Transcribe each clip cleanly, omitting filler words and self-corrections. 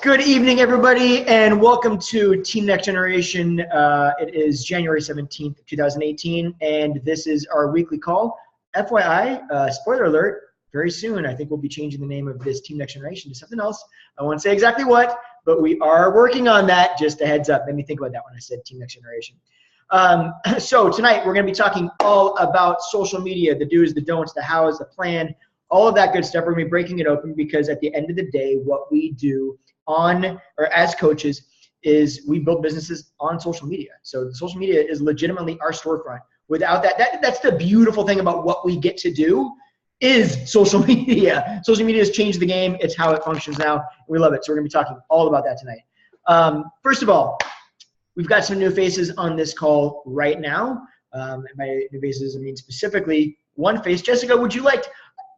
Good evening, everybody, and welcome to Team Next Generation. It is January 17th, 2018, and this is our weekly call. FYI, spoiler alert, very soon I think we'll be changing the name of this Team Next Generation to something else. I won't say exactly what, but we are working on that. Just a heads up. Made me think about that when I said Team Next Generation. So tonight we're going to be talking all about social media, the do's, the don'ts, the hows, the plan, all of that good stuff. We're going to be breaking it open because at the end of the day, what we do as coaches is we build businesses on social media. So social media is legitimately our storefront. Without that's the beautiful thing about what we get to do is social media. Social media has changed the game. It's how it functions now. We love it. So we're going to be talking all about that tonight. First of all, we've got some new faces on this call right now. And by new faces, I mean specifically one face. Jessica, would you like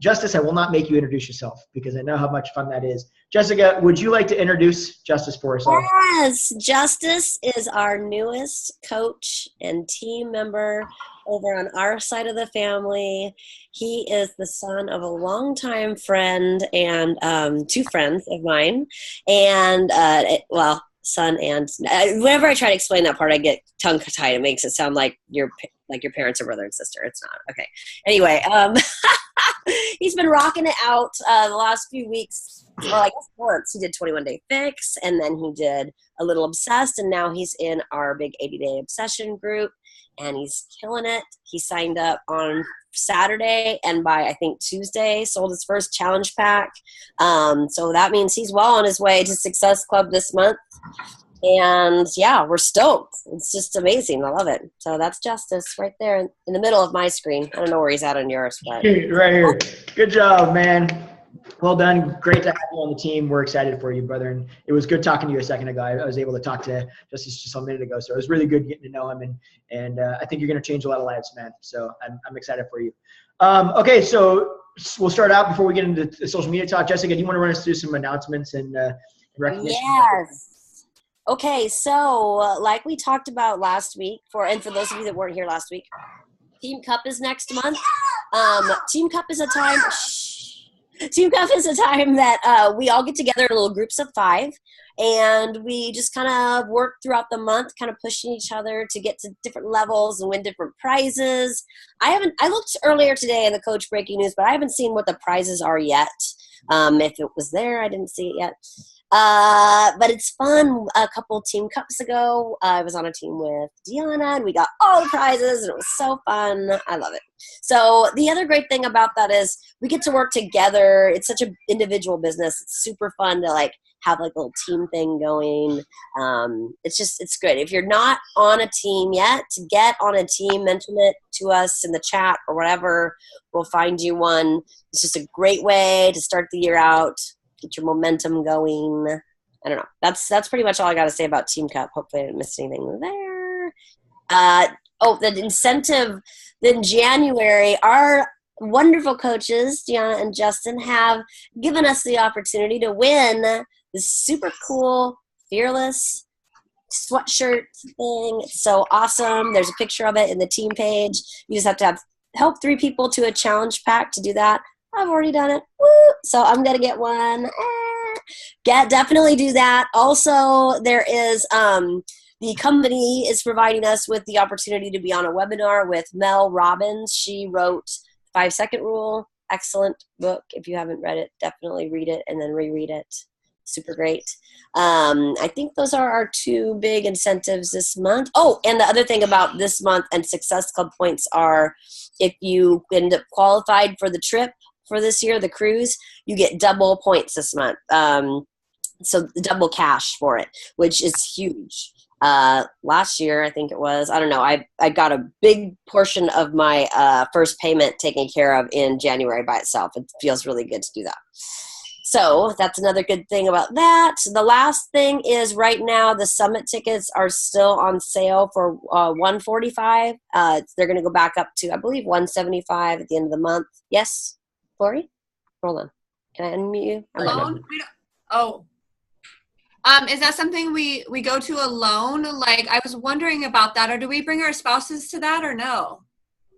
Justice, I will not make you introduce yourself because I know how much fun that is. Jessica, would you like to introduce Justice for us all? Yes, Justice is our newest coach and team member over on our side of the family. He is the son of a longtime friend and two friends of mine. And, son and whenever I try to explain that part, I get tongue-tied. It makes it sound like your parents are brother and sister. It's not. Okay. Anyway, he's been rocking it out the last few weeks. Well, I guess months. He did 21 Day Fix, and then he did A Little Obsessed, and now he's in our big 80-day obsession group, and he's killing it. He signed up on Saturday, and by, I think, Tuesday, sold his first challenge pack. So that means he's well on his way to Success Club this month. And, yeah, we're stoked. It's just amazing. I love it. So that's Justice right there in the middle of my screen. I don't know where he's at on yours. But right here. Good job, man. Well done. Great to have you on the team. We're excited for you, brother. And it was good talking to you a second ago. I was able to talk to Justice just a minute ago. So it was really good getting to know him. And I think you're going to change a lot of lives, man. So I'm excited for you. Okay, so we'll start out before we get into the social media talk. Jessica, do you want to run us through some announcements and recognition? Yes. Okay, so like we talked about last week, for those of you that weren't here last week, Team Cup is next month. Team Cup is a time that we all get together in little groups of 5, and we just kind of work throughout the month, kind of pushing each other to get to different levels and win different prizes. I looked earlier today in the Coach Breaking News, but I haven't seen what the prizes are yet. If it was there, I didn't see it yet. But it's fun. A couple Team Cups ago, I was on a team with Deanna, and we got all the prizes, and it was so fun. I love it. So the other great thing about that is we get to work together. It's such an individual business. It's super fun to have a little team thing going. It's great. If you're not on a team yet, to get on a team, mention it to us in the chat or whatever. We'll find you one. It's just a great way to start the year out. Get your momentum going. I don't know. That's pretty much all I got to say about Team Cup. Hopefully I didn't miss anything there. The incentive in January, our wonderful coaches, Gianna and Justin, have given us the opportunity to win this super cool, Fearless sweatshirt thing. It's so awesome. There's a picture of it in the team page. You just have to help 3 people to a challenge pack to do that. I've already done it. Woo! So I'm going to get one. Definitely do that. Also, there is the company is providing us with the opportunity to be on a webinar with Mel Robbins. She wrote 5-Second Rule. Excellent book. If you haven't read it, definitely read it and then reread it. Super great. I think those are our 2 big incentives this month. Oh, and the other thing about this month and Success Club points are if you end up qualified for the trip for this year, the cruise, you get double points this month. So double cash for it, which is huge. Last year, I think it was, I don't know, I got a big portion of my first payment taken care of in January by itself. It feels really good to do that. So that's another good thing about that. The last thing is right now the summit tickets are still on sale for $145. They're going to go back up to, I believe, $175 at the end of the month. Yes, Lori? Hold on. Can I unmute you? Alone? Is that something we go to alone? I was wondering about that. Or do we bring our spouses to that or no?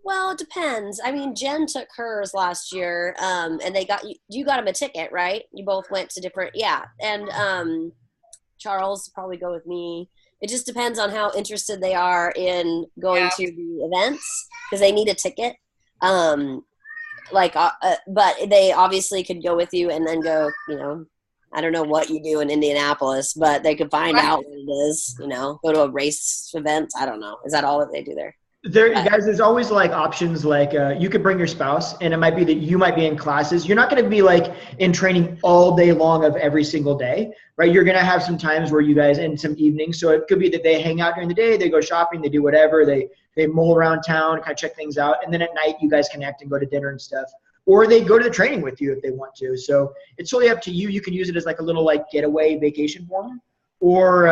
Well, it depends. I mean, Jen took hers last year, and you got him a ticket, right? You both went to different, yeah. And Charles probably go with me. It just depends on how interested they are in going to the events because they need a ticket. But they obviously could go with you and then go, I don't know what you do in Indianapolis, but they could find out what it is, go to a race event. I don't know. Is that all that they do there? There's always like options like you could bring your spouse, and it might be that you might be in classes. You're not going to be like in training all day long of every single day, right? You're going to have some times where you guys and some evenings. So it could be that they hang out during the day, they go shopping, they do whatever, they mull around town, kind of check things out, and then at night you guys connect and go to dinner and stuff. Or they go to the training with you if they want to. So it's totally up to you. You can use it as like a little like getaway vacation for them. Or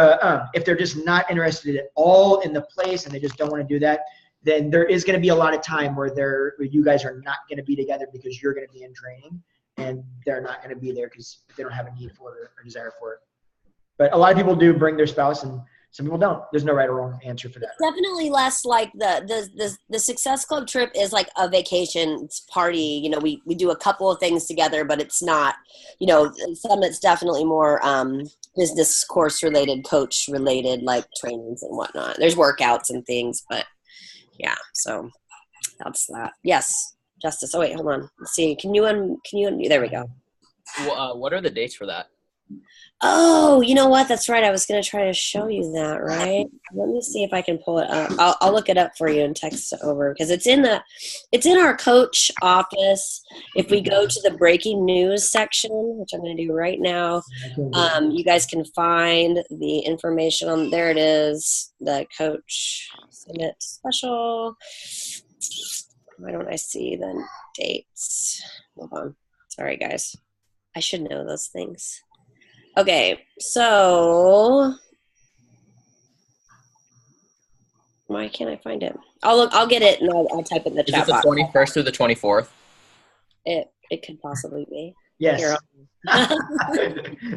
if they're just not interested at all in the place and they just don't want to do that, then there is going to be a lot of time where you guys are not going to be together because you're going to be in training and they're not going to be there because they don't have a need for it or desire for it. But a lot of people do bring their spouse and some people don't. There's no right or wrong answer for that. Definitely less like the Success Club trip is like a vacation party. We do a couple of things together, but it's not, some it's definitely more business course related, coach related, like trainings and whatnot. There's workouts and things, but yeah, so that's that. Yes, Justice. Oh wait, hold on. Let's see. Can you there we go. What are the dates for that? Oh, you know what? That's right. I was going to try to show you that, right? Let me see if I can pull it up. I'll look it up for you and text it over because it's in our coach office. If we go to the breaking news section, which I'm going to do right now, you guys can find the information on there. It is the Coach Summit Special. Why don't I see the dates? Hold on. Sorry, guys. I should know those things. Okay, so why can't I find it? I'll get it and I'll type it in the chat box. Is it the 21st through the 24th? It could possibly be. Yes.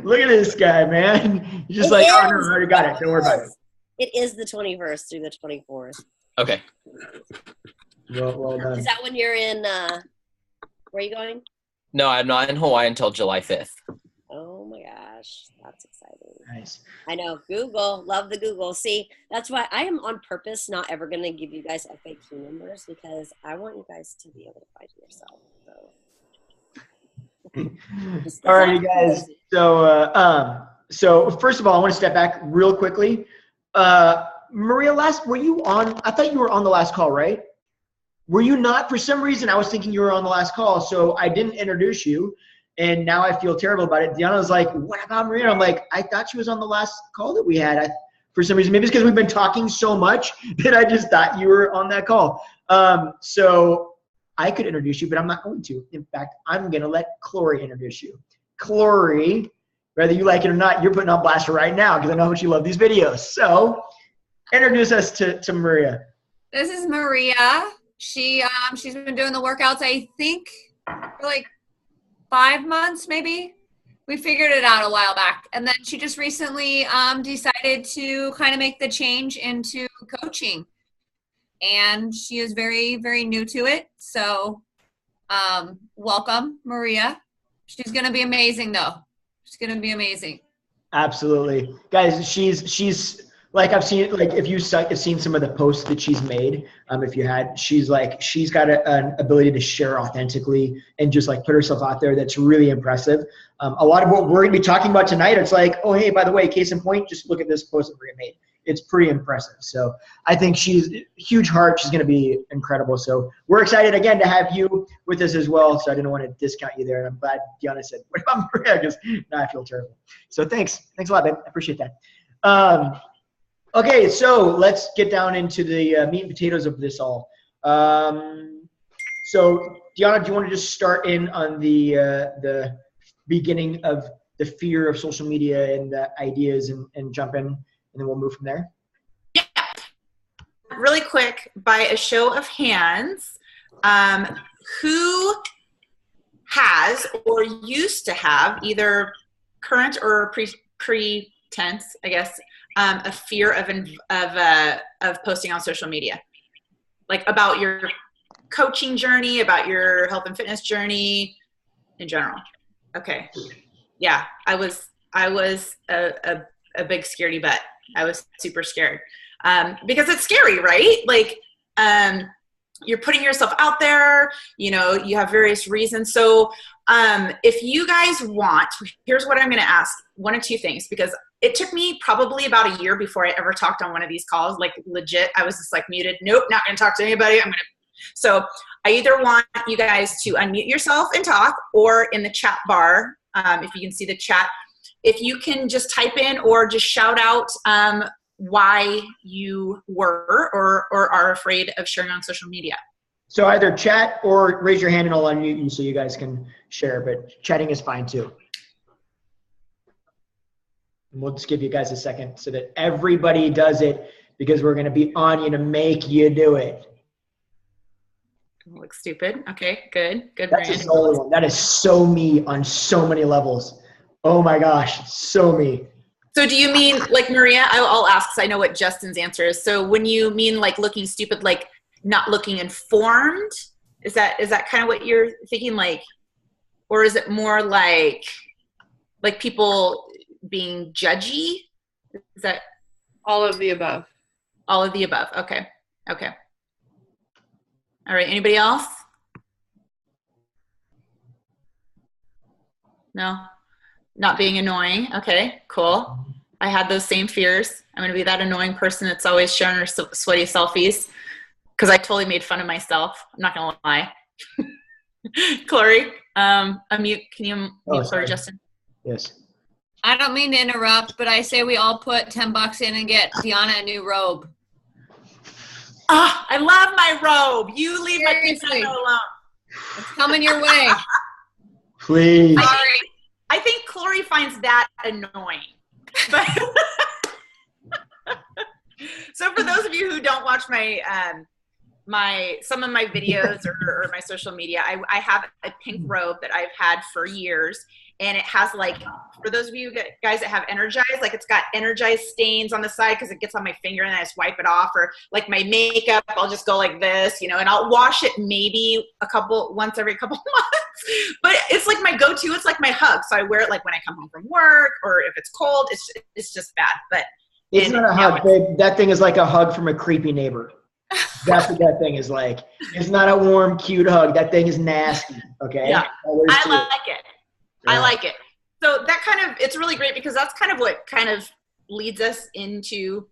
Look at this guy, man. He's just I already got it. Don't worry about it. It is the 21st through the 24th. Okay. Well done. Is that when you're in, where are you going? No, I'm not in Hawaii until July 5th. Oh my gosh, that's exciting. Nice. I know. Google. Love the Google. See, that's why I am on purpose not ever going to give you guys FAQ numbers because I want you guys to be able to find it yourself. So. All right, you guys. So first of all, I want to step back real quickly. Maria, were you on? I thought you were on the last call, right? Were you not? For some reason, I was thinking you were on the last call, so I didn't introduce you. And now I feel terrible about it. Deanna was like, what about Maria? I'm like, I thought she was on the last call that we had. For some reason, maybe it's because we've been talking so much that I just thought you were on that call. So I could introduce you, but I'm not going to. In fact, I'm going to let Clory introduce you. Clory, whether you like it or not, you're putting on blast right now because I know how much you love these videos. So introduce us to Maria. This is Maria. She's been doing the workouts, I think, for like 5 months maybe. We figured it out a while back. And then she just recently decided to kind of make the change into coaching. And she is very, very new to it. So welcome, Maria. She's going to be amazing though. She's going to be amazing. Absolutely. Guys, she's like, I've seen, like, if you've seen some of the posts that she's made, if you had, she's got an ability to share authentically and just like put herself out there. That's really impressive. A lot of what we're going to be talking about tonight, it's like, oh, hey, by the way, case in point, just look at this post that Maria made. It's pretty impressive. So I think she's huge heart. She's going to be incredible. So we're excited again to have you with us as well. So I didn't want to discount you there. And I'm glad Deanna said, what about Maria? Because now I feel terrible. So thanks a lot, babe. I appreciate that. Okay, so let's get down into the meat and potatoes of this all. So, Deanna, do you want to just start in on the beginning of the fear of social media and the ideas and jump in, and then we'll move from there? Yeah. Really quick, by a show of hands, who has or used to have, either current or pre-tense, I guess, a fear of posting on social media, like about your coaching journey, about your health and fitness journey in general? Okay. Yeah, I was a big scaredy butt. I was super scared because it's scary, right? Like, you're putting yourself out there, you know, you have various reasons. So if you guys want, here's what I'm going to ask, one of two things, because it took me probably about a year before I ever talked on one of these calls. Like, legit, I was just like muted. Nope, not going to talk to anybody. So I either want you guys to unmute yourself and talk, or in the chat bar, if you can see the chat, if you can just type in or just shout out why you were or are afraid of sharing on social media. So either chat or raise your hand and I'll unmute you so you guys can share, but chatting is fine too. And we'll just give you guys a second so that everybody does it, because we're going to be on you to make you do it. Look stupid. Okay, good. That's a solid one. That is so me on so many levels. Oh my gosh, so me. So do you mean, like, Maria, I'll ask because I know what Justin's answer is. So when you mean like looking stupid, like not looking informed, is that kind of what you're thinking? Like, or is it more like people being judgy? Is that All of the above. all of the above? Okay. All right, anybody else? No? Not being annoying. Okay, cool. I had those same fears. I'm going to be that annoying person that's always showing her sweaty selfies, because I totally made fun of myself. I'm not going to lie. Chloe, unmute. Can you mute Chloe, Justin? Yes. I don't mean to interrupt, but I say we all put $10 in and get Deanna a new robe. Ah, I love my robe. You leave my Seriously. pizza alone. It's coming your way. Please. Sorry. I think Chloe finds that annoying. But so for those of you who don't watch my some of my videos or my social media, I have a pink robe that I've had for years, and it has, like, for those of you guys that have Energize, like, it's got Energize stains on the side because it gets on my finger and I just wipe it off. Or like my makeup, I'll just go like this, you know, and I'll wash it maybe once every couple months. But it's like my go-to. It's like my hug. So I wear it like when I come home from work, or if it's cold. It's just bad. But It's not a hug, babe. That thing is like a hug from a creepy neighbor. That's what that thing is like. It's not a warm, cute hug. That thing is nasty. Okay. Yeah. I too. like it. Yeah. I like it. So that it's really great, because that's kind of what kind of leads us into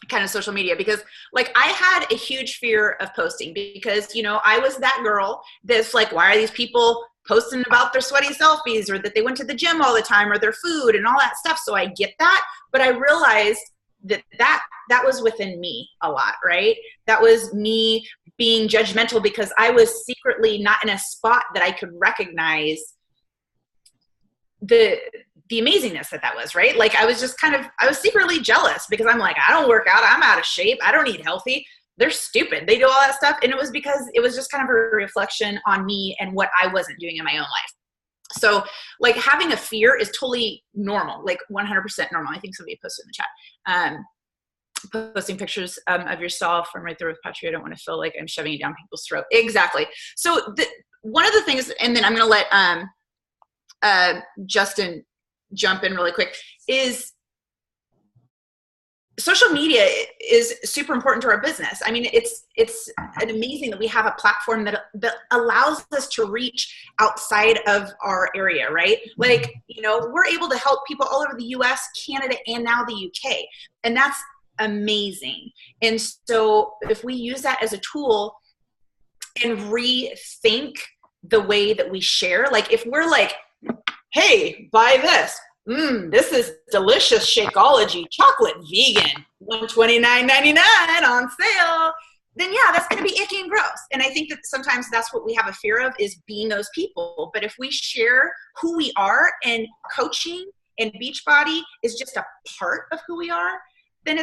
kind of social media. Because, like, I had a huge fear of posting, because, you know, I was that girl that's like, why are these people posting about their sweaty selfies, or that they went to the gym all the time, or their food and all that stuff. So I get that. But I realized that was within me a lot, right? That was me being judgmental, because I was secretly not in a spot that I could recognize the amazingness that was, right? Like, I was just I was secretly jealous, because I'm like, I don't work out. I'm out of shape. I don't eat healthy. They're stupid. They do all that stuff. And it was because it was just kind of a reflection on me and what I wasn't doing in my own life. So, like, having a fear is totally normal, like 100% normal. I think somebody posted in the chat. Posting pictures of yourself. I'm right there with Patria. I don't want to feel like I'm shoving it down people's throat. Exactly. So one of the things, and then I'm going to let Justin jump in really quick, is social media is super important to our business. I mean, it's amazing that we have a platform that allows us to reach outside of our area, right? Like, you know, we're able to help people all over the US, Canada, and now the UK. And that's amazing. And so if we use that as a tool and rethink the way that we share, like, if we're like, hey, buy this. This is delicious Shakeology chocolate vegan, $129.99 on sale. Then yeah, that's going to be icky and gross. And I think that sometimes that's what we have a fear of, is being those people. But if we share who we are, and coaching and Beachbody is just a part of who we are, then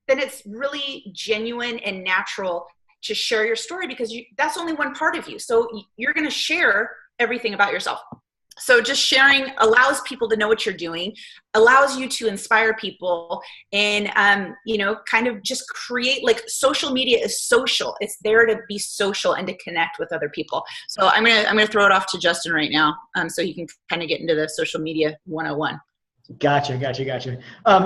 it's really genuine and natural to share your story, because that's only one part of you. So you're going to share everything about yourself. So just sharing allows people to know what you're doing, allows you to inspire people, and kind of just create, like, social media is social. It's there to be social and to connect with other people. So I'm gonna throw it off to Justin right now, so he can kind of get into the social media 101. Gotcha.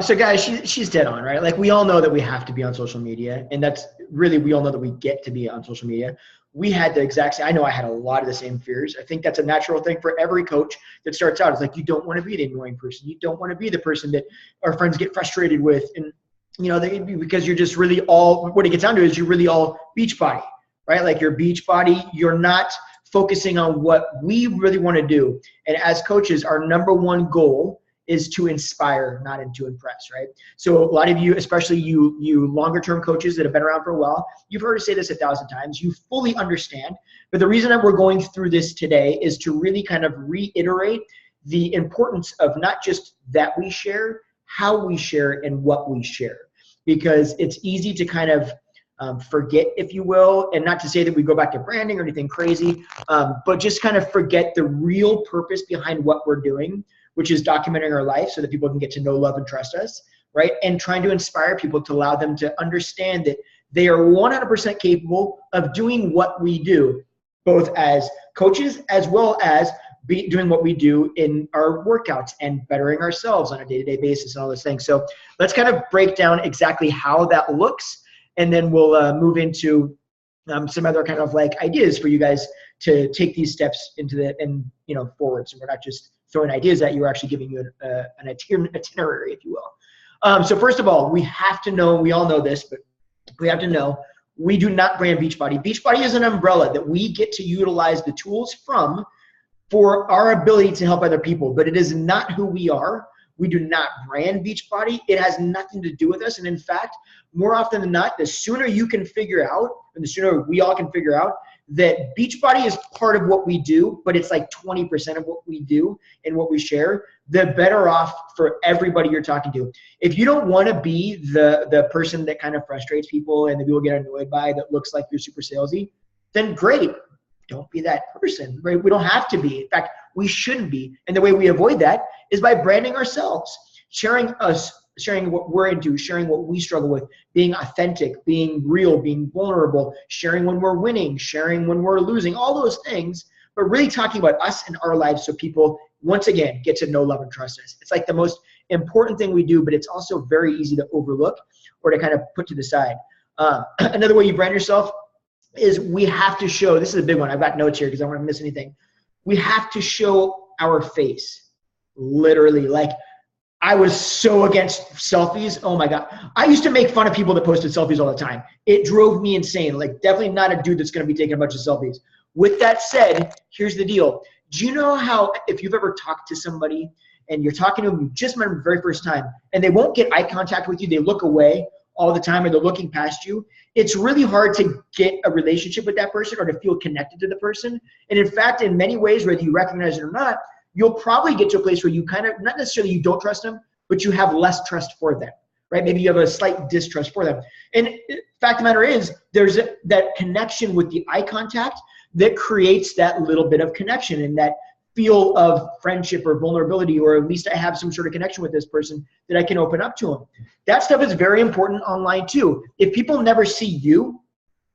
So guys, she's dead on, right? Like, we all know that we have to be on social media, and that's really, we all know that we get to be on social media. We had the exact same, I know I had a lot of the same fears. I think that's a natural thing for every coach that starts out. It's like, you don't want to be the annoying person. You don't want to be the person that our friends get frustrated with. And, because you're just really all, what it gets down to is you're really all beach body, right? Like, you're beach body. You're not focusing on what we really want to do. And as coaches, our number one goal is to inspire, not to impress, right? So a lot of you, especially you longer term coaches that have been around for a while, you've heard us say this 1,000 times, you fully understand. But the reason that we're going through this today is to really kind of reiterate the importance of not just that we share, how we share, and what we share. Because it's easy to kind of forget, if you will, and not to say that we go back to branding or anything crazy, but just kind of forget the real purpose behind what we're doing, which is documenting our life so that people can get to know, love, and trust us, right? And trying to inspire people to allow them to understand that they are 100% capable of doing what we do, both as coaches as well as doing what we do in our workouts and bettering ourselves on a day-to-day basis and all those things. So let's kind of break down exactly how that looks, and then we'll move into some other kind of like ideas for you guys to take these steps into forward. So we're not just throwing ideas at you, we're actually giving you an itinerary, if you will. So first of all, we have to know, we all know this, but we have to know, we do not brand Beachbody. Beachbody is an umbrella that we get to utilize the tools from for our ability to help other people, but it is not who we are. We do not brand Beachbody. It has nothing to do with us. And in fact, more often than not, the sooner you can figure out, and the sooner we all can figure out, that Beachbody is part of what we do, but it's like 20% of what we do and what we share, the better off for everybody you're talking to. If you don't want to be the person that kind of frustrates people and that people get annoyed by, that looks like you're super salesy, then great. Don't be that person, right? We don't have to be. In fact, we shouldn't be. And the way we avoid that is by branding ourselves, sharing what we're into, sharing what we struggle with, being authentic, being real, being vulnerable, sharing when we're winning, sharing when we're losing, all those things, but really talking about us and our lives so people, once again, get to know, love, and trust us. It's like the most important thing we do, but it's also very easy to overlook or to kind of put to the side. Another way you brand yourself is we have to show, this is a big one, I've got notes here because I don't want to miss anything. We have to show our face, literally. Like, I was so against selfies. Oh my God. I used to make fun of people that posted selfies all the time. It drove me insane. Like, definitely not a dude that's going to be taking a bunch of selfies. With that said, here's the deal. Do you know how, if you've ever talked to somebody and you're talking to them, you just met them the very first time, and they won't get eye contact with you, they look away all the time, or they're looking past you, it's really hard to get a relationship with that person or to feel connected to the person. And in fact, in many ways, whether you recognize it or not, you'll probably get to a place where you kind of, not necessarily you don't trust them, but you have less trust for them, right? Maybe you have a slight distrust for them. And fact of the matter is, there's that connection with the eye contact that creates that little bit of connection and that feel of friendship or vulnerability, or at least I have some sort of connection with this person that I can open up to them. That stuff is very important online too. If people never see you,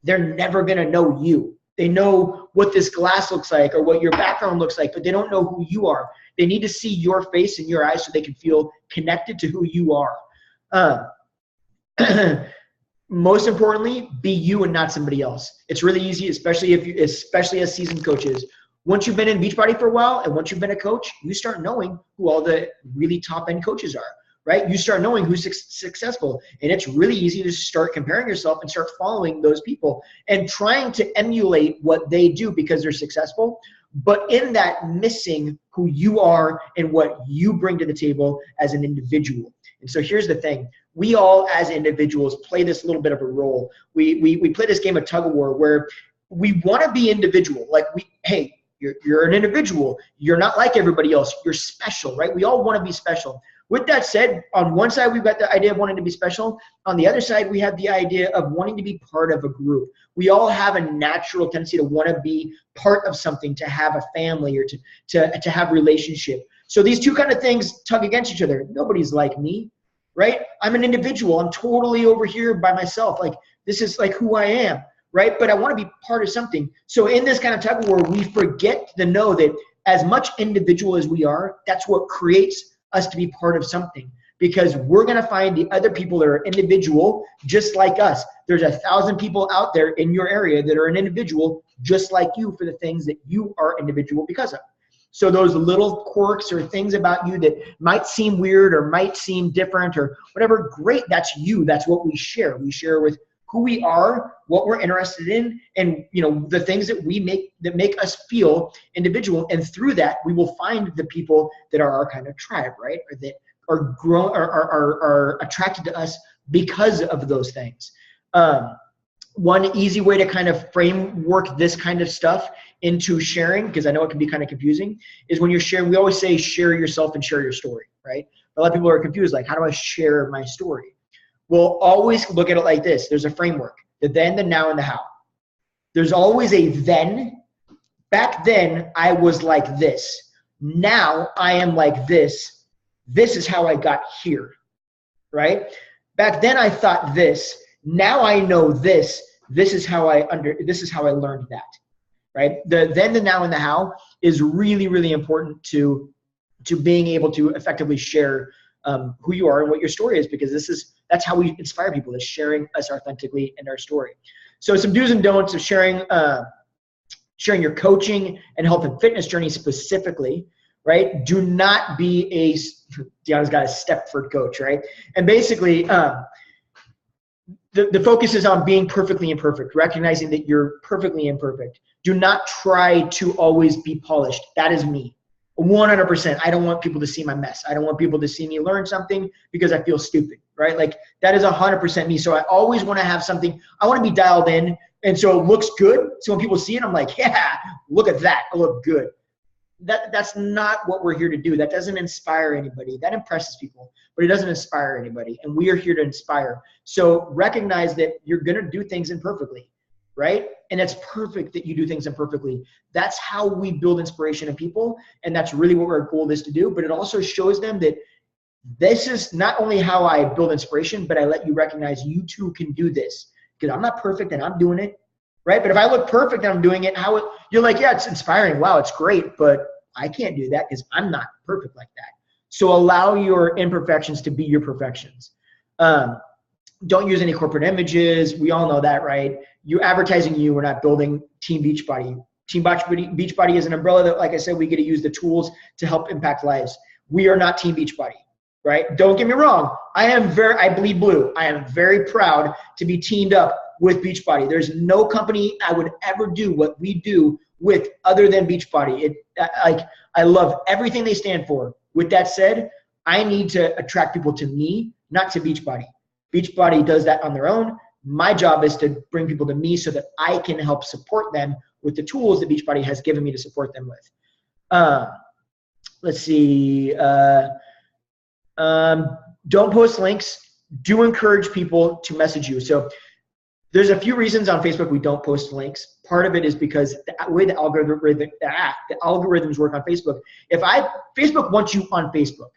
they're never gonna know you. They know what this glass looks like or what your background looks like, but they don't know who you are. They need to see your face and your eyes so they can feel connected to who you are. Most importantly, be you and not somebody else. It's really easy, especially as seasoned coaches. Once you've been in Beachbody for a while and once you've been a coach, you start knowing who all the really top end coaches are, right? You start knowing who's successful, and it's really easy to start comparing yourself and start following those people and trying to emulate what they do because they're successful, but in that missing who you are and what you bring to the table as an individual. And so here's the thing. We all as individuals play this little bit of a role. We play this game of tug of war where we want to be individual. Like, hey, You're an individual. You're not like everybody else. You're special, right? We all want to be special. With that said, on one side, we've got the idea of wanting to be special. On the other side, we have the idea of wanting to be part of a group. We all have a natural tendency to want to be part of something, to have a family, or to have relationship. So these two kind of things tug against each other. Nobody's like me, right? I'm an individual. I'm totally over here by myself. Like, this is like who I am, right? But I want to be part of something. So in this kind of tug of war, we forget to know that as much individual as we are, that's what creates us to be part of something, because we're going to find the other people that are individual just like us. There's 1,000 people out there in your area that are an individual just like you for the things that you are individual because of. So those little quirks or things about you that might seem weird or might seem different or whatever, great, that's you. That's what we share. We share with who we are, what we're interested in, and the things that make us feel individual. And through that, we will find the people that are our kind of tribe, right? Or that are attracted to us because of those things. One easy way to kind of framework this kind of stuff into sharing, because I know it can be kind of confusing, is when you're sharing, we always say share yourself and share your story, right? A lot of people are confused, like, how do I share my story? We'll always look at it like this. There's a framework, the then, the now, and the how. There's always a then. Back then, I was like this. Now, I am like this. This is how I got here, right? Back then, I thought this. Now I know this. This is how I learned that, right? The then, the now, and the how is really, really important to being able to effectively share who you are and what your story is, because that's how we inspire people, is sharing us authentically and our story. So some do's and don'ts of sharing your coaching and health and fitness journey specifically, right? Do not be Deanna's got a Stepford coach, right? And basically, the focus is on being perfectly imperfect, recognizing that you're perfectly imperfect. Do not try to always be polished. That is me. 100%. I don't want people to see my mess. I don't want people to see me learn something because I feel stupid, right? Like, that is 100% me. So I always want to have something. I want to be dialed in, and so it looks good. So when people see it, I'm like, yeah, look at that. I look good. That's not what we're here to do. That doesn't inspire anybody. That impresses people, but it doesn't inspire anybody. And we are here to inspire. So recognize that you're going to do things imperfectly, right? And it's perfect that you do things imperfectly. That's how we build inspiration in people. And that's really what our goal is to do. But it also shows them that this is not only how I build inspiration, but I let you recognize you too can do this, because I'm not perfect and I'm doing it, right? But if I look perfect and I'm doing it, you're like, yeah, it's inspiring. Wow, it's great. But I can't do that because I'm not perfect like that. So allow your imperfections to be your perfections. Don't use any corporate images. We all know that, right? You're advertising you. We're not building Team Beachbody. Team Beachbody is an umbrella that, like I said, we get to use the tools to help impact lives. We are not Team Beachbody, right? Don't get me wrong. I bleed blue. I am very proud to be teamed up with Beachbody. There's no company I would ever do what we do with other than Beachbody. I love everything they stand for. With that said, I need to attract people to me, not to Beachbody. Beachbody does that on their own. My job is to bring people to me so that I can help support them with the tools that Beachbody has given me to support them with. Let's see. Don't post links. Do encourage people to message you. So there's a few reasons on Facebook we don't post links. Part of it is because the way the algorithms work on Facebook. Facebook wants you on Facebook.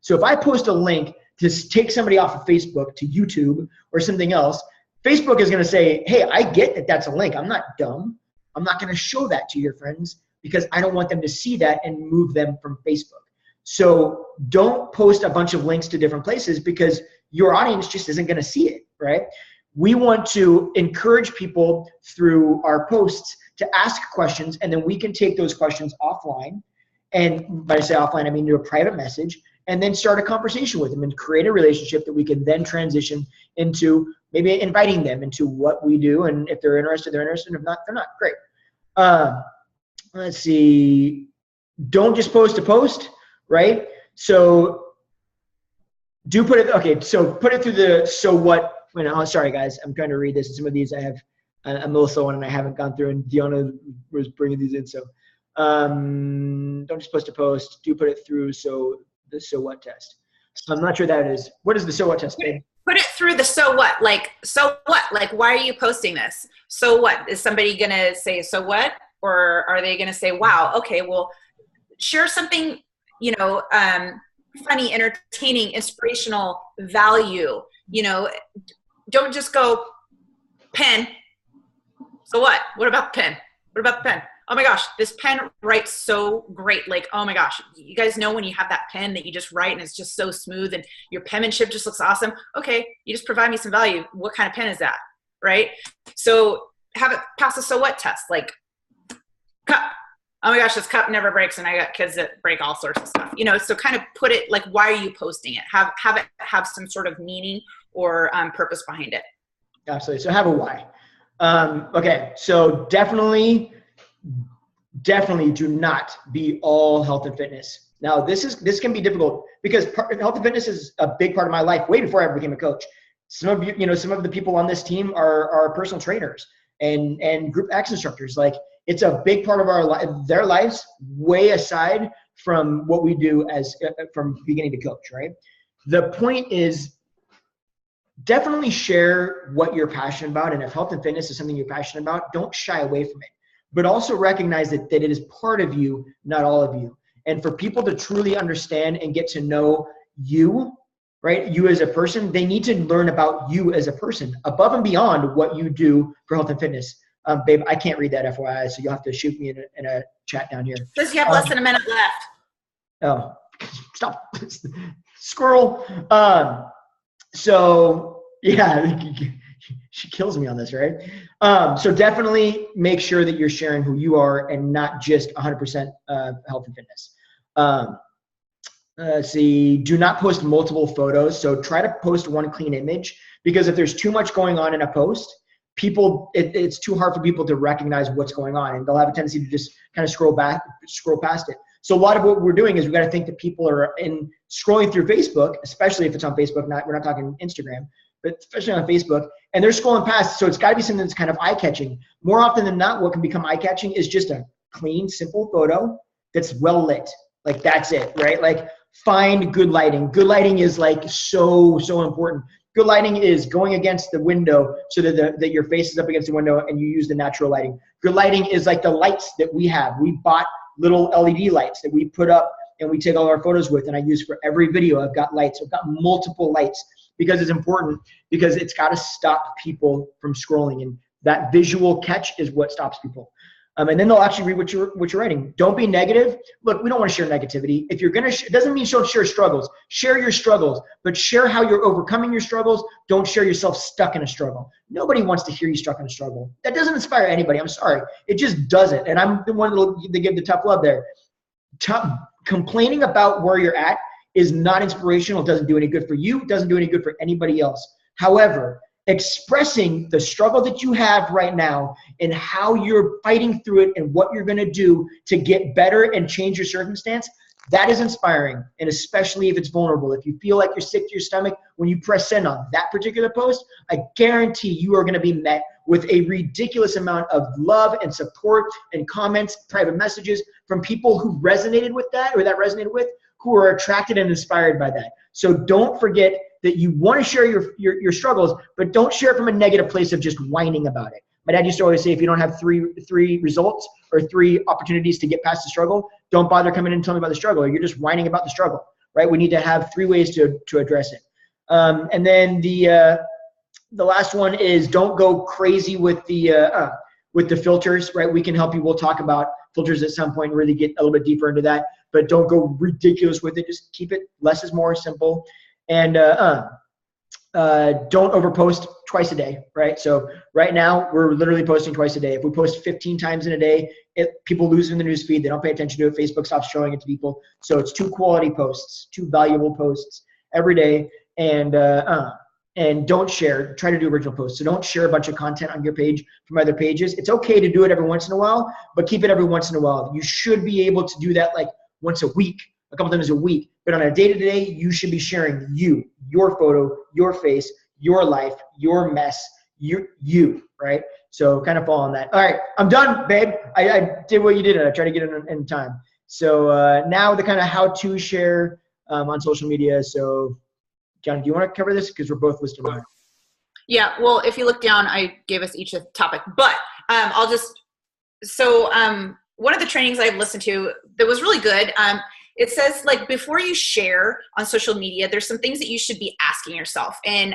So if I post a link to take somebody off of Facebook to YouTube or something else, Facebook is going to say, hey, I get that that's a link. I'm not dumb. I'm not going to show that to your friends because I don't want them to see that and move them from Facebook. So don't post a bunch of links to different places because your audience just isn't going to see it, right? We want to encourage people through our posts to ask questions, and then we can take those questions offline. And when I say offline, I mean do a private message, and then start a conversation with them and create a relationship that we can then transition into maybe inviting them into what we do. And if they're interested, they're interested. If not, they're not. Great. Let's see. Don't just post to post, right? So do put it, okay, so put it through the so what. Sorry, guys. I'm trying to read this. And some of these I'm a little slow on and I haven't gone through, and Deanna was bringing these in. So Don't just post a post. Do put it through the so what test. So I'm not sure that is. What is the so what test, babe? Put it through the so what. Like, so what? Like, why are you posting this? So what? Is somebody going to say, so what? Or are they going to say, wow, okay, well, share something, you know, funny, entertaining, inspirational, value. You know, don't just go, pen. So what? What about the pen? What about the pen? Oh my gosh, this pen writes so great. Like, oh my gosh, you guys know when you have that pen that you just write and it's just so smooth and your penmanship just looks awesome. Okay, you just provide me some value. What kind of pen is that, right? So have it pass a so what test. Like, cup. Oh my gosh, this cup never breaks, and I got kids that break all sorts of stuff. You know, so kind of put it like, why are you posting it? Have it have some sort of meaning or purpose behind it. Absolutely. So have a why. Okay, so definitely do not be all health and fitness. Now, this can be difficult because health and fitness is a big part of my life way before I ever became a coach. Some of you, some of the people on this team are personal trainers and group X instructors. Like, it's a big part of their lives, way aside from what we do as from beginning to coach, right? The point is, definitely share what you're passionate about. And if health and fitness is something you're passionate about, don't shy away from it. But also recognize that it is part of you, not all of you. And for people to truly understand and get to know you, right, you as a person, they need to learn about you as a person above and beyond what you do for health and fitness. Babe, I can't read that FYI, so you'll have to shoot me in a chat down here. Says you have less than a minute left. Oh, stop. Squirrel. So yeah, she kills me on this, right? So definitely make sure that you're sharing who you are and not just 100% health and fitness. Let's see, do not post multiple photos. So try to post one clean image, because if there's too much going on in a post, it's too hard for people to recognize what's going on, and they'll have a tendency to just kind of scroll past it. So a lot of what we're doing is we got to think that people are scrolling through Facebook, especially if it's on Facebook. We're not talking Instagram, but especially on Facebook, and they're scrolling past. So it's got to be something that's kind of eye-catching. More often than not, what can become eye-catching is just a clean, simple photo that's well lit. Like, that's it, right? Like, find good lighting. Good lighting is like so important. Good lighting is going against the window so that your face is up against the window and you use the natural lighting. Good lighting is like the lights that we have. We bought little LED lights that we put up and we take all our photos with, and I use for every video. I've got lights. I've got multiple lights because it's important, because it's got to stop people from scrolling, and that visual catch is what stops people. And then they'll actually read what you're writing. Don't be negative. Look, we don't want to share negativity. If you're going to, it doesn't mean don't share struggles. Share your struggles, but share how you're overcoming your struggles. Don't share yourself stuck in a struggle. Nobody wants to hear you stuck in a struggle. That doesn't inspire anybody. I'm sorry. It just doesn't. And I'm the one to give the tough love there. Complaining about where you're at is not inspirational. It doesn't do any good for you. It doesn't do any good for anybody else. However, expressing the struggle that you have right now and how you're fighting through it and what you're going to do to get better and change your circumstance, that is inspiring. And especially if it's vulnerable. If you feel like you're sick to your stomach when you press send on that particular post, I guarantee you are going to be met with a ridiculous amount of love and support and comments, private messages from people who resonated with that, or that resonated with, who are attracted and inspired by that. So don't forget that you want to share your struggles, but don't share it from a negative place of just whining about it. My dad used to always say, if you don't have three results or 3 opportunities to get past the struggle, don't bother coming in and telling me about the struggle. You're just whining about the struggle, right? We need to have 3 ways to address it. And then the last one is, don't go crazy with the filters, right? We can help you. We'll talk about filters at some point and really get a little bit deeper into that, but don't go ridiculous with it. Just keep it less is more, simple. And don't overpost twice a day, right? So right now we're literally posting twice a day. If we post 15 times in a day, people lose it in the news feed. They don't pay attention to it. Facebook stops showing it to people. So it's 2 quality posts, 2 valuable posts every day. And don't share. Try to do original posts. So don't share a bunch of content on your page from other pages. It's okay to do it every once in a while, but keep it every once in a while. You should be able to do that like once a week, a couple times a week. But on a day-to-day, you should be sharing your photo, your face, your life, your mess, you, right? So kind of follow on that. All right, I'm done, babe. I did what you did, and I tried to get it in time. So now the kind of how-to share on social media. So John, do you want to cover this? Because we're both listed on it. Yeah, well, if you look down, I gave us each a topic, but one of the trainings I've listened to that was really good, it says, like, before you share on social media, there's some things that you should be asking yourself. And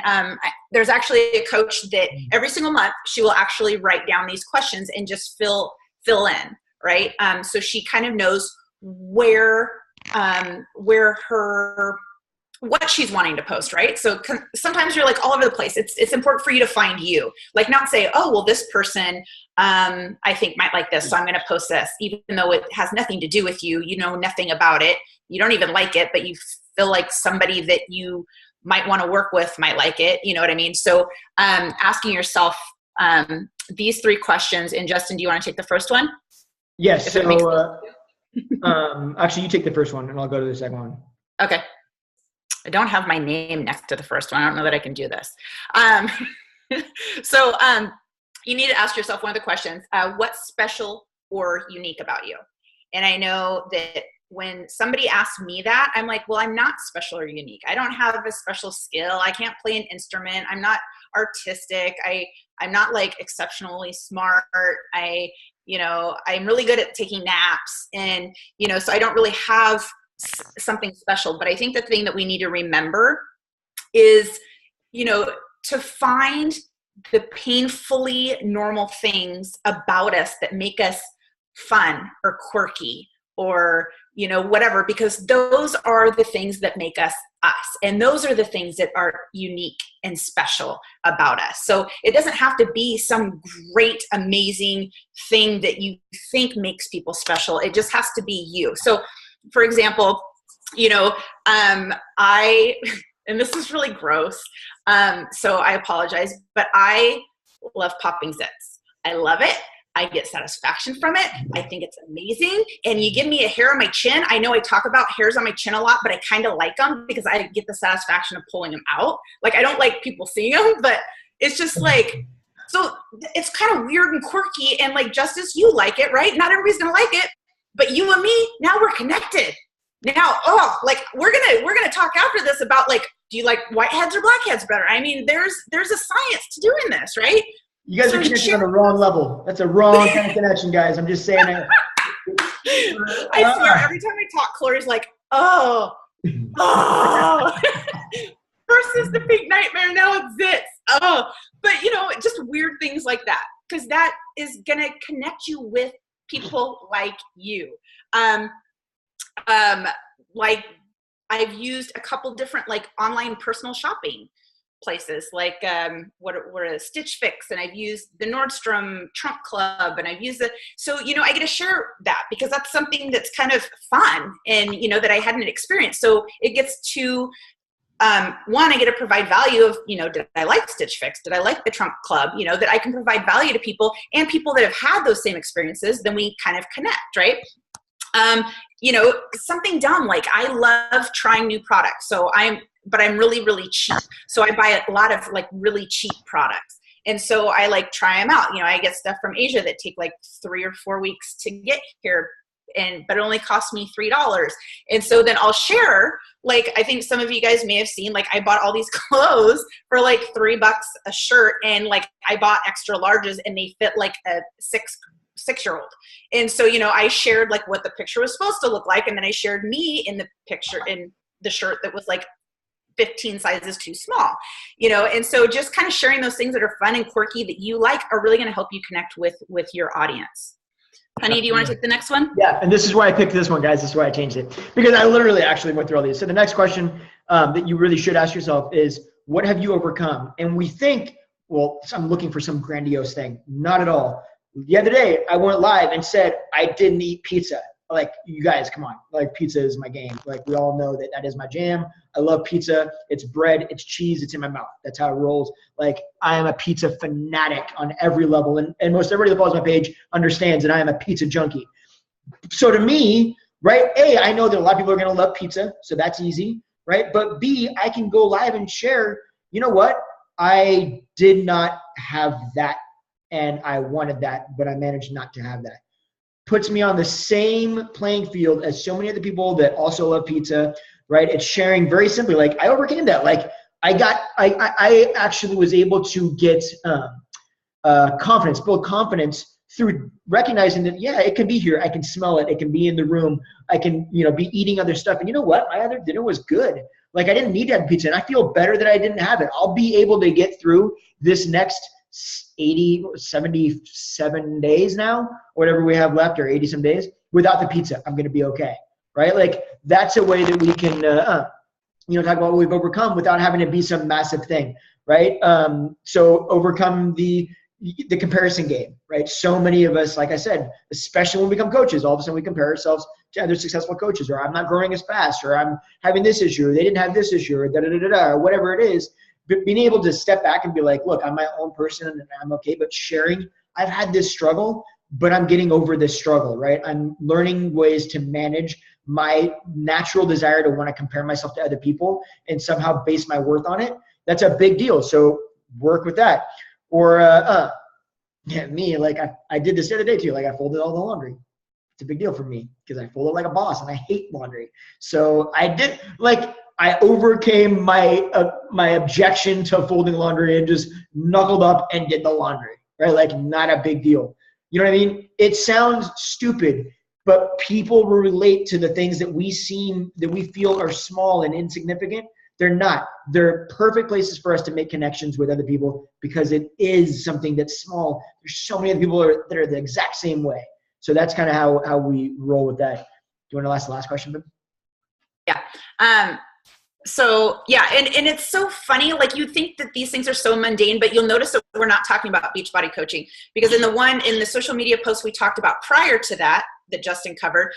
there's actually a coach that every single month, she will actually write down these questions and just fill in, right? So she kind of knows what she's wanting to post, right? So sometimes you're like all over the place. It's important for you to find you, like not say, oh, well, this person I think might like this, so I'm going to post this, even though it has nothing to do with you. You know nothing about it. You don't even like it, but you feel like somebody that you might want to work with might like it. You know what I mean? So asking yourself these 3 questions. And Justin, do you want to take the first one? Yes. So actually, you take the first one, and I'll go to the second one. Okay. I don't have my name next to the first one. I don't know that I can do this. So you need to ask yourself one of the questions, what's special or unique about you? And I know that when somebody asks me that, I'm like, well, I'm not special or unique. I don't have a special skill. I can't play an instrument. I'm not artistic. I'm not like exceptionally smart. I'm really good at taking naps, and, so I don't really have something special. But I think the thing that we need to remember is, to find the painfully normal things about us that make us fun or quirky or, whatever, because those are the things that make us us. And those are the things that are unique and special about us. So it doesn't have to be some great, amazing thing that you think makes people special. It just has to be you. So, for example, and this is really gross, so I apologize, but I love popping zits. I love it. I get satisfaction from it. I think it's amazing. And you give me a hair on my chin. I know I talk about hairs on my chin a lot, but I kind of like them because I get the satisfaction of pulling them out. Like, I don't like people seeing them, but it's just like, so it's kind of weird and quirky. And like, Justice, you like it, right? Not everybody's going to like it, but you and me, now we're connected. Now, we're gonna talk after this about, like, do you like whiteheads or blackheads better? I mean, there's a science to doing this, right? You guys are connecting on the wrong level. That's a wrong kind of connection, guys. I'm just saying it. I swear, every time I talk, Corey's like, oh. First is the pink nightmare, now it's zits. Oh, but just weird things like that, because that is gonna connect you with people like you. Like, I've used a couple different like online personal shopping places, like what are Stitch Fix, and I've used the Nordstrom Trunk Club, and I've used so I get to share that because that's something that's kind of fun and that I hadn't experienced. So it gets to one, I get to provide value of, did I like Stitch Fix? Did I like the Trunk Club? That I can provide value to people, and people that have had those same experiences, then we kind of connect, right? Something dumb, like I love trying new products. But I'm really, really cheap. So I buy a lot of like really cheap products. And so I like try them out. I get stuff from Asia that take like 3 or 4 weeks to get here, but it only costs me $3. And so then I'll share, like, I think some of you guys may have seen, like, I bought all these clothes for like $3 a shirt, and like I bought extra larges, and they fit like a six-year-old. And so, I shared like what the picture was supposed to look like. And then I shared me in the picture in the shirt that was like 15 sizes too small, and so just kind of sharing those things that are fun and quirky that you like are really going to help you connect with your audience. Honey, do you want to take the next one? Yeah. And this is why I picked this one, guys. This is why I changed it, because I literally actually went through all these. So the next question that you really should ask yourself is, what have you overcome? And we think, well, I'm looking for some grandiose thing. Not at all. The other day, I went live and said I didn't eat pizza. Like, you guys, come on. Like, pizza is my game. Like, we all know that is my jam. I love pizza. It's bread. It's cheese. It's in my mouth. That's how it rolls. Like, I am a pizza fanatic on every level. And most everybody that follows my page understands that I am a pizza junkie. So to me, right, A, I know that a lot of people are going to love pizza. So that's easy, right? But B, I can go live and share, you know what? I did not have that, and I wanted that, but I managed not to have that. Puts me on the same playing field as so many other people that also love pizza, right? It's sharing very simply. Like I overcame that. Like I actually was able to get confidence, build confidence through recognizing that, yeah, it can be here. I can smell it. It can be in the room. I can, be eating other stuff. And you know what? My other dinner was good. Like I didn't need to have pizza, and I feel better that I didn't have it. I'll be able to get through this next 77 days now, or whatever we have left, or 80 some days without the pizza. I'm going to be okay. Right? Like that's a way that we can, talk about what we've overcome without having to be some massive thing. Right? So overcome the comparison game, right? So many of us, like I said, especially when we become coaches, all of a sudden we compare ourselves to other successful coaches, or I'm not growing as fast, or I'm having this issue, or they didn't have this issue, or or whatever it is. But being able to step back and be like, look, I'm my own person and I'm okay, but sharing, I've had this struggle, but I'm getting over this struggle, right? I'm learning ways to manage my natural desire to want to compare myself to other people and somehow base my worth on it. That's a big deal. So work with that. Or me, like I did this the other day too. Like I folded all the laundry. It's a big deal for me because I fold it like a boss and I hate laundry. So I overcame my objection to folding laundry and just knuckled up and did the laundry, right? Like not a big deal. You know what I mean? It sounds stupid, but people will relate to the things that we feel are small and insignificant. They're not. They're perfect places for us to make connections with other people because it is something that's small. There's so many other people that are the exact same way. So that's kind of how we roll with that. Do you want to ask the last question, Ben? Yeah. So yeah, and it's so funny, like you think that these things are so mundane, but you'll notice that we're not talking about Beachbody coaching, because in the social media post we talked about prior to that Justin covered,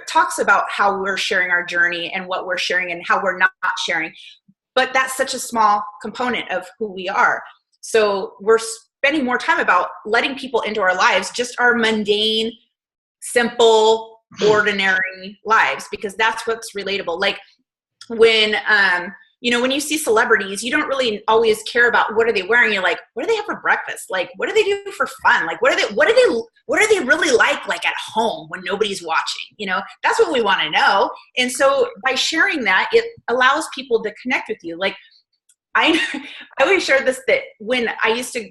talks about how we're sharing our journey and what we're sharing and how we're not sharing. But that's such a small component of who we are. So we're spending more time about letting people into our lives, just our mundane, simple, ordinary lives, because that's what's relatable. Like when you see celebrities, you don't really always care about what are they wearing. You're like, what do they have for breakfast? Like, what do they do for fun? Like, what are they really like at home when nobody's watching? That's what we want to know. And so by sharing that, it allows people to connect with you. Like I always share this, that when I used to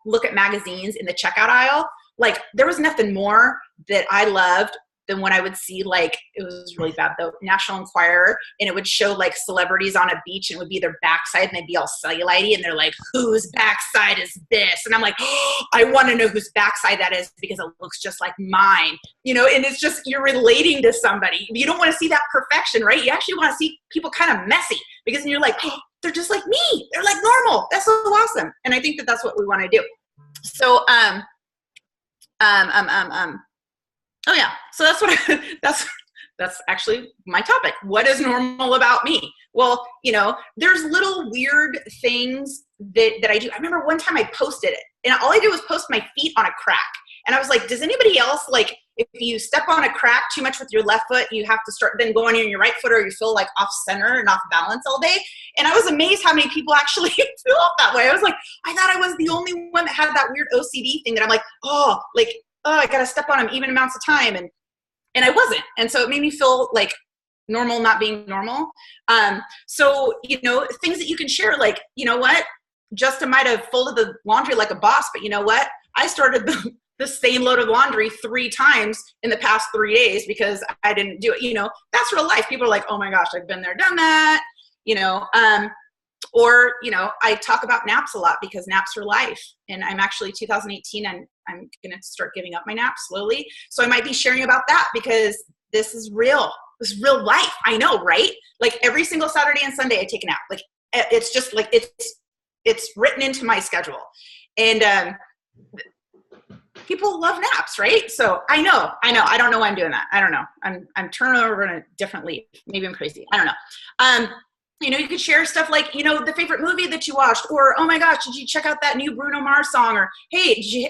look at magazines in the checkout aisle, like there was nothing more that I loved than when I would see, like, it was really bad though, National Enquirer, and it would show like celebrities on a beach and it would be their backside and they'd be all cellulite and they're like, whose backside is this? And I'm like, oh, I want to know whose backside that is because it looks just like mine, and it's just, you're relating to somebody. You don't want to see that perfection, right? You actually want to see people kind of messy, because then you're like, oh, they're just like me. They're like normal. That's so awesome. And I think that that's what we want to do. So, oh yeah. So that's actually my topic. What is normal about me? Well, there's little weird things that I do. I remember one time I posted it and all I did was post my feet on a crack. And I was like, does anybody else, like, if you step on a crack too much with your left foot, you have to start then going on your right foot, or you feel like off center and off balance all day? And I was amazed how many people actually feel that way. I was like, I thought I was the only one that had that weird OCD thing that I'm like, I got to step on them even amounts of time. And I wasn't. And so it made me feel like normal not being normal. So, things that you can share, like, you know what? Justin might have folded the laundry like a boss, but you know what? I started the same load of laundry 3 times in the past 3 days because I didn't do it. That's real life. People are like, oh my gosh, I've been there, done that, or, I talk about naps a lot because naps are life. And I'm actually 2018, and I'm going to start giving up my naps slowly. So I might be sharing about that because this is real. This is real life. I know, right? Like every single Saturday and Sunday I take a nap. Like it's just like, it's written into my schedule. And, people love naps, right? So I know. I don't know why I'm doing that. I don't know. I'm turning over in a different leaf. Maybe I'm crazy. I don't know. You could share stuff like, the favorite movie that you watched, or, oh my gosh, did you check out that new Bruno Mars song? Or, hey, did you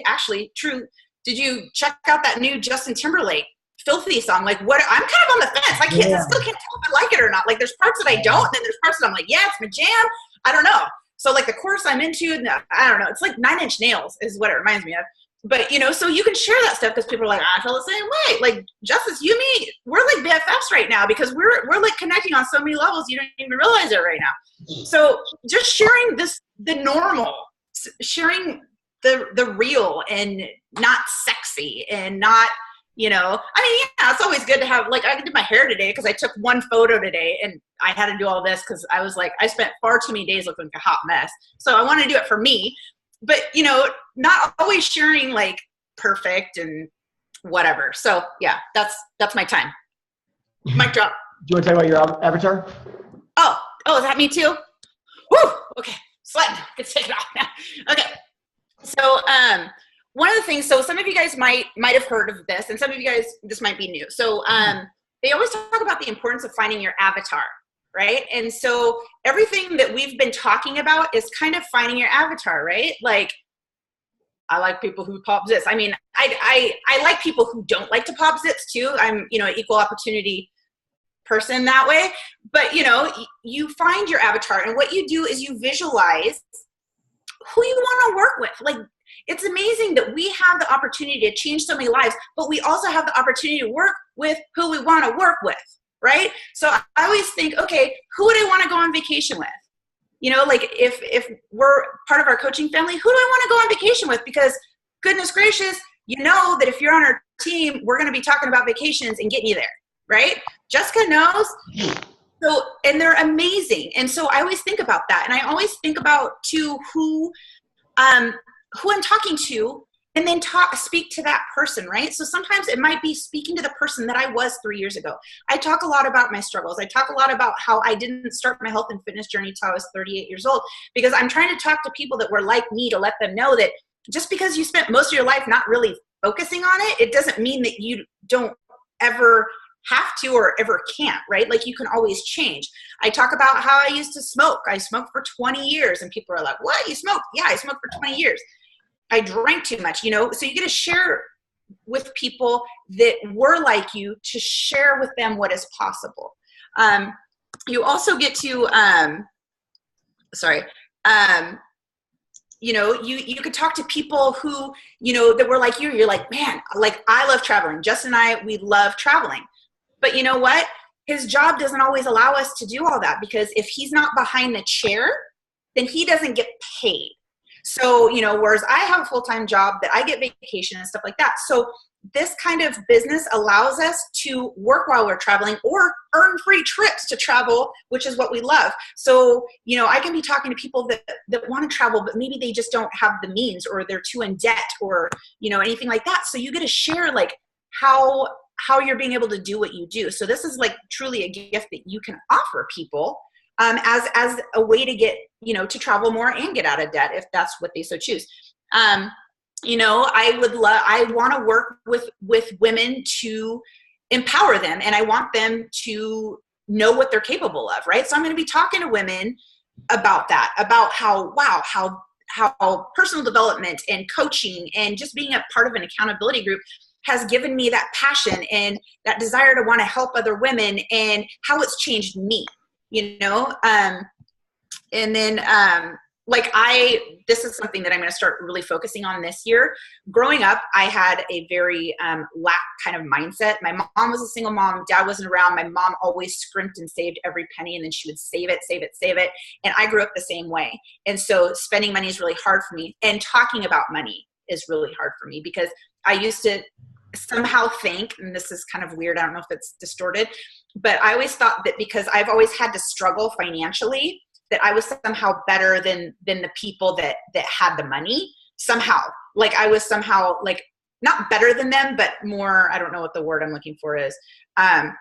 check out that new Justin Timberlake Filthy song? Like, what? I'm kind of on the fence. I still can't tell if I like it or not. Like, there's parts that I don't, and then there's parts that I'm like, yeah, it's my jam. I don't know. So like the course I'm into, I don't know, it's like 9 Inch Nails is what it reminds me of. But, so you can share that stuff because people are like, I feel the same way. Like, Justice, you, me, we're like BFFs right now because we're like connecting on so many levels you don't even realize it right now. So just sharing the normal, sharing the real and not sexy and not, it's always good to have, like, I did my hair today because I took one photo today and I had to do all this because I was like, I spent far too many days looking like a hot mess. So I want to do it for me. But, not always sharing like perfect and whatever. So yeah, that's my time. Mic drop. Do you want to talk about your avatar? Oh, is that me too? Woo! Okay, sweating. Let's take it off now. Okay. So one of the things, so some of you guys might have heard of this, and some of you guys, this might be new. So they always talk about the importance of finding your avatar, right? And so everything that we've been talking about is kind of finding your avatar, right? Like, I like people who pop zits. I mean, I like people who don't like to pop zits too. I'm, an equal opportunity person that way. But, you find your avatar, and what you do is you visualize who you want to work with. Like, it's amazing that we have the opportunity to change so many lives, but we also have the opportunity to work with who we want to work with, right? So I always think, okay, who would I want to go on vacation with? Like if we're part of our coaching family, who do I want to go on vacation with? Because goodness gracious, that if you're on our team, we're going to be talking about vacations and getting you there, right? Jessica knows. So, and they're amazing. And so I always think about that. And I always think about too, who I'm talking to, and then speak to that person, right? So sometimes it might be speaking to the person that I was 3 years ago. I talk a lot about my struggles. I talk a lot about how I didn't start my health and fitness journey until I was 38 years old, because I'm trying to talk to people that were like me to let them know that just because you spent most of your life not really focusing on it, it doesn't mean that you don't ever have to or ever can't, right? Like, you can always change. I talk about how I used to smoke. I smoked for 20 years and people are like, what, you smoke? Yeah, I smoked for 20 years. I drank too much, so you get to share with people that were like you, to share with them what is possible. You also get to, you could talk to people who, that were like you're like, man, like, I love traveling. Justin and I, we love traveling. But you know what? His job doesn't always allow us to do all that, because if he's not behind the chair, then he doesn't get paid. So, whereas I have a full-time job that I get vacation and stuff like that. So this kind of business allows us to work while we're traveling or earn free trips to travel, which is what we love. So, I can be talking to people that want to travel, but maybe they just don't have the means, or they're too in debt, or, anything like that. So you get to share like how you're being able to do what you do. So this is like truly a gift that you can offer people as a way to get, to travel more and get out of debt, if that's what they so choose. I want to work with women to empower them, and I want them to know what they're capable of, right? So I'm going to be talking to women about that, about how personal development and coaching and just being a part of an accountability group has given me that passion and that desire to want to help other women, and how it's changed me. And then, this is something that I'm going to start really focusing on this year. Growing up, I had a very lack kind of mindset. My mom was a single mom. Dad wasn't around. My mom always scrimped and saved every penny, and then she would save it. And I grew up the same way. And so spending money is really hard for me. And talking about money is really hard for me, because I used to somehow think, and this is kind of weird, I don't know if it's distorted, but I always thought that because I've always had to struggle financially, that I was somehow better than the people that had the money somehow. Like, I was somehow like not better than them, but more, I don't know what the word I'm looking for is. But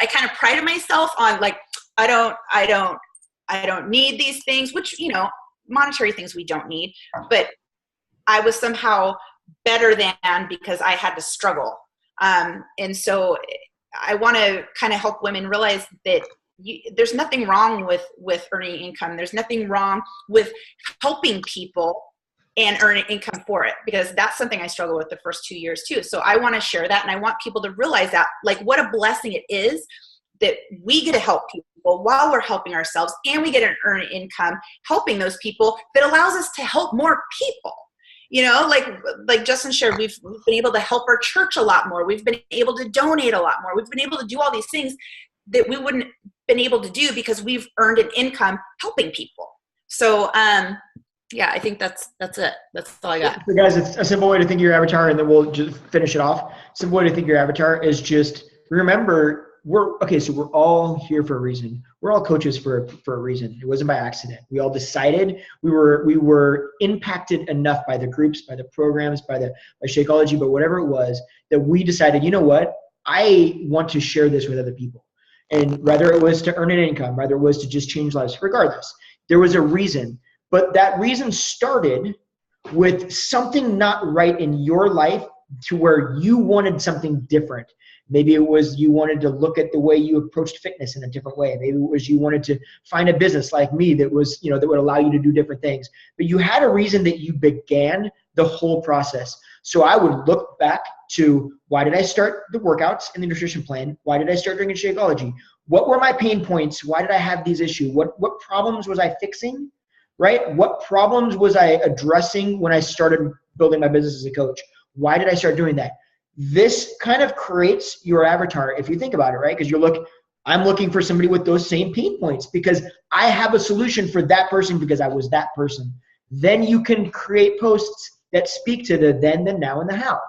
I kind of prided myself on like, I don't need these things, which, monetary things we don't need, but I was somehow better than because I had to struggle. And so I want to kind of help women realize that there's nothing wrong with earning income. There's nothing wrong with helping people and earning income for it, because that's something I struggled with the first 2 years too. So I want to share that, and I want people to realize that, like, what a blessing it is that we get to help people people while we're helping ourselves, and we get an earned income helping those people that allows us to help more people. You know, like Justin shared, we've been able to help our church a lot more. We've been able to donate a lot more. We've been able to do all these things that we wouldn't been able to do because we've earned an income helping people. So, yeah, I think that's it. That's all I got. So guys, it's a simple way to think of your avatar, and then we'll just finish it off. Simple way to think of your avatar is just remember, so we're all here for a reason. We're all coaches for a reason. It wasn't by accident. We all decided we were impacted enough by the groups, by the programs, by Shakeology, but whatever it was, that we decided, you know what? I want to share this with other people. And whether it was to earn an income, whether it was to just change lives, regardless, there was a reason. But that reason started with something not right in your life to where you wanted something different. Maybe it was you wanted to look at the way you approached fitness in a different way. Maybe it was you wanted to find a business like me that was, that would allow you to do different things. But you had a reason that you began the whole process. So I would look back to, why did I start the workouts and the nutrition plan? Why did I start drinking Shakeology? What were my pain points? Why did I have these issues? What problems was I fixing? Right? What problems was I addressing when I started building my business as a coach? Why did I start doing that? This kind of creates your avatar, if you think about it, right? Because I'm looking for somebody with those same pain points because I have a solution for that person because I was that person. Then you can create posts that speak to the then, the now, and the how,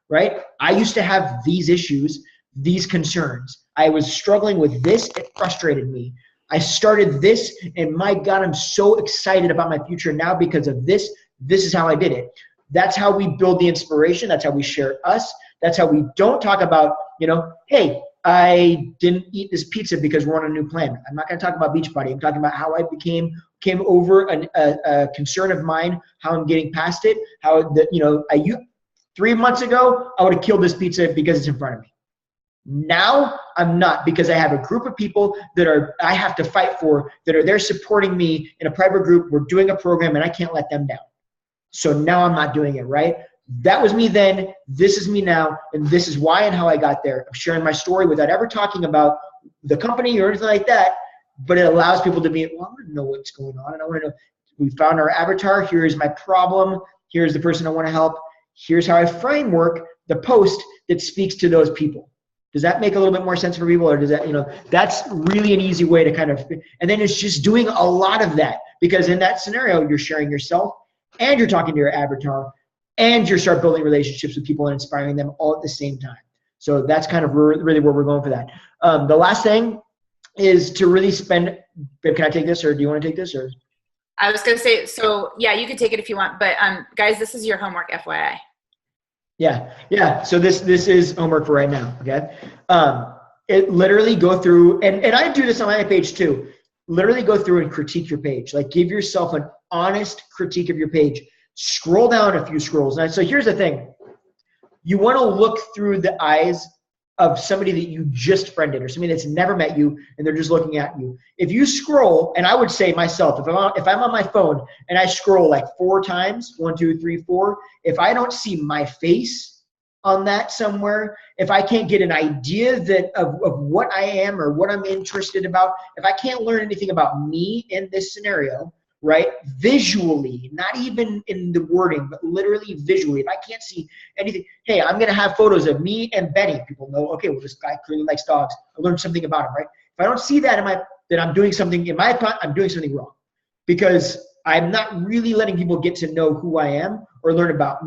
right? I used to have these issues, these concerns. I was struggling with this. It frustrated me. I started this, and my God, I'm so excited about my future now because of this. This is how I did it. That's how we build the inspiration. That's how we share us. That's how we don't talk about, hey, I didn't eat this pizza because we're on a new plan. I'm not going to talk about Beachbody. I'm talking about how I came over a concern of mine, how I'm getting past it, how 3 months ago, I would have killed this pizza because it's in front of me. Now I'm not, because I have a group of people that I have to fight for, that are there supporting me in a private group. We're doing a program and I can't let them down. So now I'm not doing it, right? That was me then. This is me now. And this is why and how I got there. I'm sharing my story without ever talking about the company or anything like that. But it allows people to be, I want to know what's going on. And I want to know, we found our avatar. Here's my problem. Here's the person I want to help. Here's how I framework the post that speaks to those people. Does that make a little bit more sense for people, or does that, that's really an easy way to kind of, and then it's just doing a lot of that, because in that scenario, you're sharing yourself and you're talking to your avatar and you start building relationships with people and inspiring them all at the same time. So that's kind of really where we're going for that. The last thing is to really spend, babe, can I take this, or do you want to take this, or? I was going to say, so yeah, you can take it if you want, but guys, this is your homework, FYI. Yeah. So this is homework for right now, okay? It literally go through, and I do this on my page too, literally go through and critique your page. Like, give yourself an honest critique of your page. Scroll down a few scrolls. And so here's the thing. You want to look through the eyes of somebody that you just friended, or somebody that's never met you and they're just looking at you. If you scroll, and I would say myself, if I'm on my phone and I scroll like 4 times, 1, 2, 3, 4, if I don't see my face on that somewhere, if I can't get an idea of what I am or what I'm interested about, if I can't learn anything about me in this scenario, right? Visually, not even in the wording, but literally visually. If I can't see anything, hey, I'm going to have photos of me and Benny. People know, okay, well, this guy clearly likes dogs. I learned something about him, right? If I don't see that then I'm doing something, in my opinion, I'm doing something wrong, because I'm not really letting people get to know who I am or learn about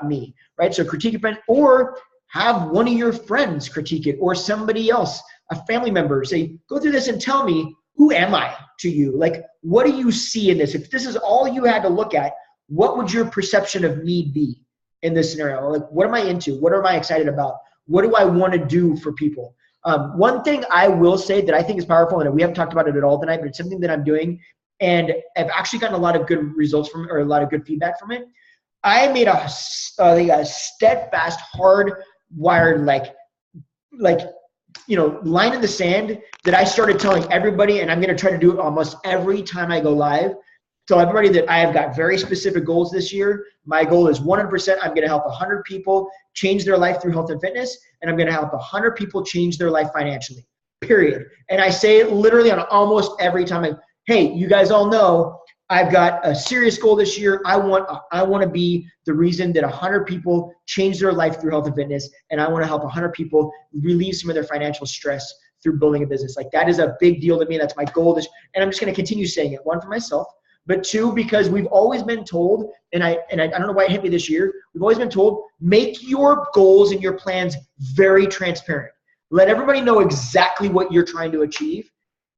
me, right? So critique your friend, or have one of your friends critique it, or somebody else, a family member, say, go through this and tell me, who am I to you? Like, what do you see in this? If this is all you had to look at, what would your perception of me be in this scenario? Like, what am I into? What am I excited about? What do I want to do for people? One thing I will say that I think is powerful, and we haven't talked about it at all tonight, but it's something that I'm doing, and I've actually gotten a lot of good results from it, or a lot of good feedback from it. I made a steadfast, hard-wired, line in the sand that I started telling everybody, and I'm going to try to do it almost every time I go live. Tell everybody that I have got very specific goals this year. My goal is 100%. I'm going to help 100 people change their life through health and fitness, and I'm going to help 100 people change their life financially. period. And I say it literally on almost every time. Hey, you guys all know I've got a serious goal this year. I want to be the reason that 100 people change their life through health and fitness, and I want to help 100 people relieve some of their financial stress through building a business. Like, that is a big deal to me. That's my goal. And I'm just going to continue saying it. One, for myself, but two, because we've always been told, and I don't know why it hit me this year, we've always been told, make your goals and your plans very transparent. Let everybody know exactly what you're trying to achieve.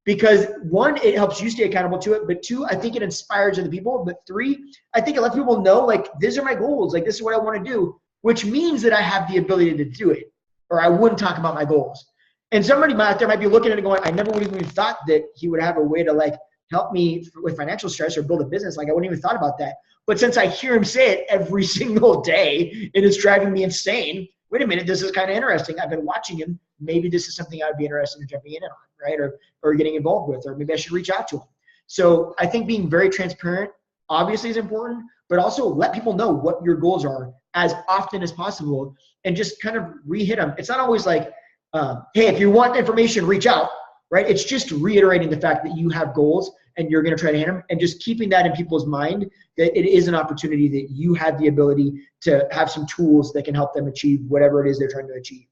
Because one, it helps you stay accountable to it. But two, I think it inspires other people. But three, I think it lets people know, like, these are my goals. Like, this is what I want to do, which means that I have the ability to do it, or I wouldn't talk about my goals. And somebody out there might be looking at it going, I never would have even thought that he would have a way to, like, help me with financial stress or build a business. Like, I wouldn't even thought about that. But since I hear him say it every single day and it's driving me insane, wait a minute, this is kind of interesting. I've been watching him. Maybe this is something I'd be interested in jumping in on, right? Or getting involved with, or maybe I should reach out to him. So I think being very transparent obviously is important, but also let people know what your goals are as often as possible and just kind of re-hit them. It's not always like, hey, if you want information, reach out, right? It's just reiterating the fact that you have goals and you're going to try to hit them, and just keeping that in people's mind that it is an opportunity that you have the ability to have some tools that can help them achieve whatever it is they're trying to achieve.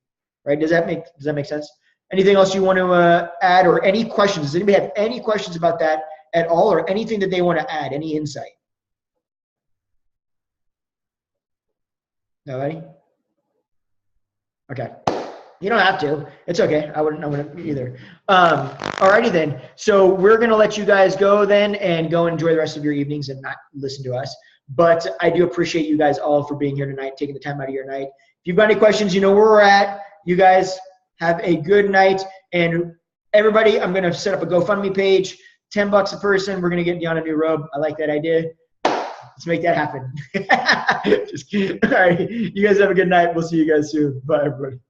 Right? Does that make sense? Anything else you want to add, or any questions? Does anybody have any questions about that at all, or anything that they want to add? Any insight? Nobody? Okay. You don't have to. It's okay. I wouldn't either. Alrighty then. So we're gonna let you guys go then and go enjoy the rest of your evenings and not listen to us. But I do appreciate you guys all for being here tonight, taking the time out of your night. If you've got any questions, you know where we're at. You guys have a good night. And everybody, I'm going to set up a GoFundMe page, $10 a person. We're going to get Dion a new robe. I like that idea. Let's make that happen. Just kidding. All right. You guys have a good night. We'll see you guys soon. Bye, everybody.